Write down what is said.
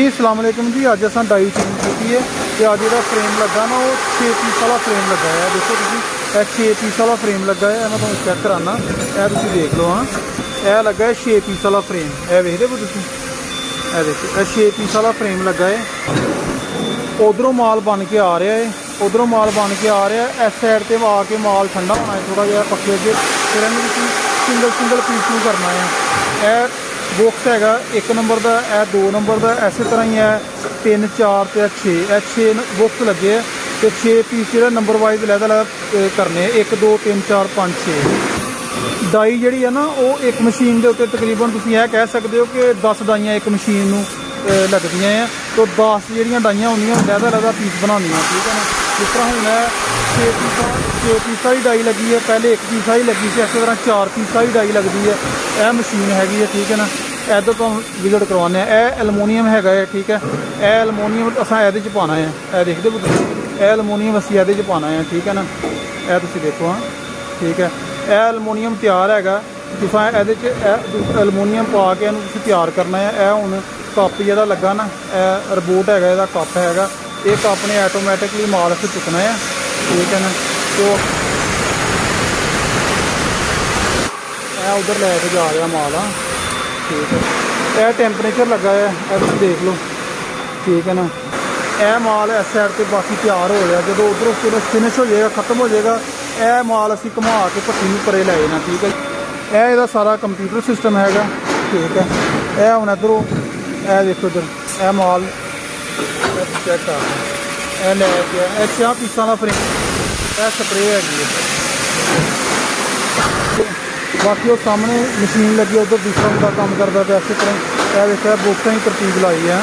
अस्सलाम वालेकुम जी। अज अस die change की है तो अज जो फ्रेम लगा ना वो 6 पीस वाला फ्रेम लगा है। देखो तुम 6 पीस वाला फ्रेम लगा है। मैं तुम चैक कराना, यह तुम देख लो। हाँ यह लगा है 6 पीस वाला फ्रेम। यह वेखते हो तुम, यह देखो यह 6 पीस वाला फ्रेम लगा है। उधरों माल बन के आ रहा है, उधरों माल बन के आ रहा है। इस साइड पर आके माल ठंडा होना है थोड़ा जहा पक्के अगे, फिर इन्हें सिंगल सिंगल पीस में करना है। यह बॉक्स है 1 नंबर का, यह 2 नंबर का, इस तरह ही है 3 4 तो 6। यह 6 बॉक्स लगे है तो 6 पीस जो नंबर वाइज लैदा करने 1 2 3 4 5 6। डाई जी है ना वो एक मशीन के उत्ते तकरीबन तुम यह कह सकते हो कि 10 डाइयाँ एक मशीन लगदियाँ हैं। तो 10 जी डाइयाँ होंगे लैदा लैदा पीस बनानिया। ठीक है ना, जिस तरह हूँ 6 पीसा ही डाई लगी है, पहले 1 पीसा ही लगी थी, इस तरह 4 पीसा ही डाई लगती है। यह मशीन हैगी है। ठीक है ना, इधर तो विजिट करवाने। यह एलमोनीयम है। ठीक है, यह एलमोनीयम असा ये पाना है। यह देखते हो यह एलमोनीयम असी ये पाना है। ठीक है ना, यह तुम देखो। हाँ ठीक है, यह एलमोनीयम तैयार है। तुस ये एलमोनीयम पा के इन्हू तैयार करना है। यह हूँ कप जो लगा ना, यह रिबोट है, यदा कप है। ये कप ने ऐटोमैटिकली माल से चुकना है। ठीक है ना, तो यह उधर लैके जा रहा माल। हाँ ठीक है, यह टैंपरेचर लगा है, यह तुम देख लो। ठीक है ना, यह माल इस साइड पर बाकी तैयार हो रहा, जो उधरों फिनिश हो जाएगा, खत्म हो जाएगा, यह माल असी घुमा के भट्टी में परे लै जाना। ठीक है, यह इसका सारा कंप्यूटर सिस्टम है। ठीक है, यह हूँ इधरों यह देखो इधर यह माल चेक कर, यह लैके यह 6 पीसा का फ्रेम, यह स्प्रे हैगी है। बाकी वो सामने मशीन लगी है, उधर दूसरा बंदा काम करता है। इस तरह यह देखो बुक्स ही तरतीब लाई है।